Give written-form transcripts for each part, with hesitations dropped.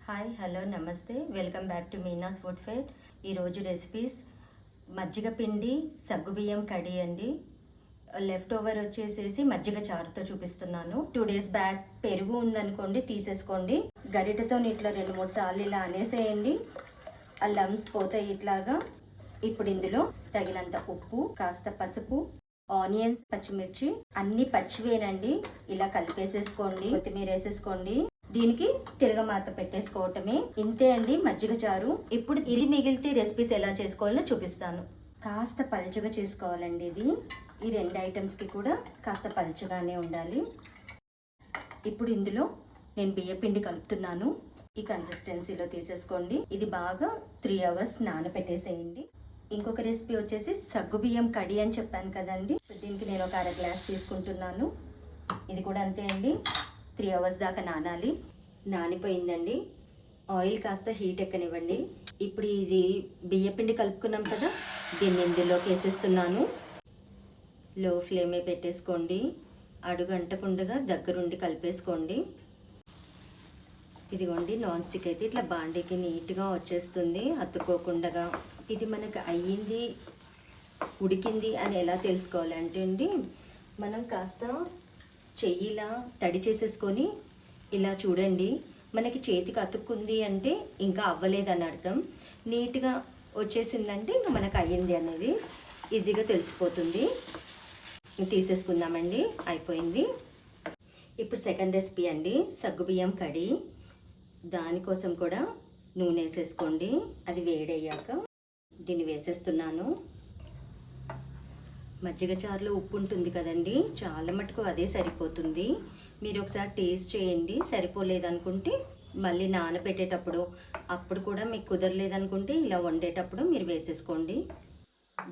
Hi hello నమస్తే welcome back to Meena's food fair. ఈరోజు recipes మజ్జిగ పిండి సగ్గుబియ్యం కడి అండి. లెఫ్ట్ ఓవర్ వచ్చేసేసి మజ్జిగ చారుతో చూపిస్తున్నాను. 2 days బ్యాక్ పెరుగు ఉందనుకోండి, తీసేసుకోండి. గరిటెతో ఇట్లా 2-3 సార్లు ఇలా అనేసేయండి. ఆ లమ్స్ పోతాయి ఇట్లాగా. ఇప్పుడు ఇందులో తగినంత ఉప్పు, కాస్త పసుపు, ఆనియన్స్, పచ్చిమిర్చి అన్ని పచ్చివేనండి. ఇలా కలిపేసేసుకోండి. కొత్తిమీర వేసేసుకోండి. దీనికి తిరగమాత పెట్టేసుకోవటమే. ఇంతే అండి మజ్జిగ చారు. ఇప్పుడు ఇది మిగిలితే రెసిపీస్ ఎలా చేసుకోవాలో చూపిస్తాను. కాస్త పలుచగా చేసుకోవాలండి ఇది. ఈ 2 ఐటమ్స్కి కూడా కాస్త పలుచగానే ఉండాలి. ఇప్పుడు ఇందులో నేను బియ్యపిండి కలుపుతున్నాను. ఈ కన్సిస్టెన్సీలో తీసేసుకోండి. ఇది బాగా 3 hours నానబెట్టేసేయండి. ఇంకొక రెసిపీ వచ్చేసి సగ్గుబియ్యం కడి అని చెప్పాను కదండి. దీనికి నేను ఒక 1/2 గ్లాస్ తీసుకుంటున్నాను. ఇది కూడా అంతే అండి, 3 hours దాకా నానాలి. నానిపోయిందండి. ఆయిల్ కాస్త హీట్ ఎక్కనివ్వండి. ఇప్పుడు ఇది బియ్యపిండి కలుపుకున్నాం కదా, దీన్ని ఇందులోకి వేసేస్తున్నాను. లో ఫ్లేమే పెట్టేసుకోండి. అడుగు అంటకుండగా దగ్గరుండి కలిపేసుకోండి. ఇదిగోండి, నాన్ స్టిక్ అయితే ఇట్లా బాండీకి నీట్గా వచ్చేస్తుంది అతుక్కోకుండా. ఇది మనకు అయ్యింది, ఉడికింది అని ఎలా తెలుసుకోవాలంటే అండి, మనం కాస్త చెయ్యిలా తడి చేసేసుకొని ఇలా చూడండి. మనకి చేతికి అతుక్కుంది అంటే ఇంకా అవ్వలేదని అర్థం. నీట్గా వచ్చేసిందంటే ఇంకా మనకు అయ్యింది అనేది ఈజీగా తెలిసిపోతుంది. తీసేసుకుందామండి, అయిపోయింది. ఇప్పుడు సెకండ్ రెసిపీ అండి, సగ్గుబియ్యం కడి. దానికోసం కూడా నూనె వేసేసుకోండి. అది వేడయ్యాక దీన్ని వేసేస్తున్నాను. మజ్జిగ చారులో ఉప్పు ఉంటుంది కదండి, చాలా మటుకు అదే సరిపోతుంది. మీరు ఒకసారి టేస్ట్ చేయండి. సరిపోలేదనుకుంటే మళ్ళీ నానబెట్టేటప్పుడు అప్పుడు కూడా మీకు కుదరలేదనుకుంటే ఇలా వండేటప్పుడు మీరు వేసేసుకోండి.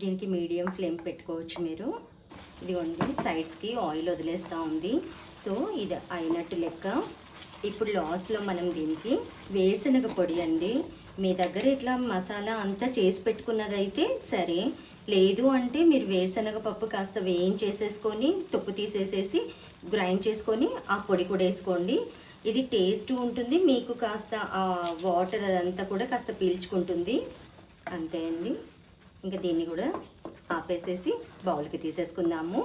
దీనికి మీడియం ఫ్లేమ్ పెట్టుకోవచ్చు మీరు. ఇదిగోండి, సైడ్స్కి ఆయిల్ వదిలేస్తూ ఉంది. సో ఇది అయినట్టు లెక్క. ఇప్పుడు లాస్ట్లో మనం దీనికి వేరుశనగ పొడి అండి. మీ దగ్గర ఇట్లా మసాలా అంతా చేసి పెట్టుకున్నదైతే సరే, లేదు అంటే మీరు వేరుశనగ పప్పు కాస్త వేయించేసేసుకొని తొక్కు తీసేసేసి గ్రైండ్ చేసుకొని ఆ పొడి కూడా వేసుకోండి. ఇది టేస్ట్ ఉంటుంది, మీకు కాస్త ఆ వాటర్ అదంతా కూడా కాస్త పీల్చుకుంటుంది. అంతే అండి. ఇంకా దీన్ని కూడా ఆపేసేసి బౌల్కి తీసేసుకుందాము.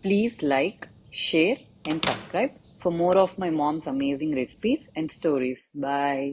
Please like, share and subscribe for more of my mom's amazing recipes and stories. Bye.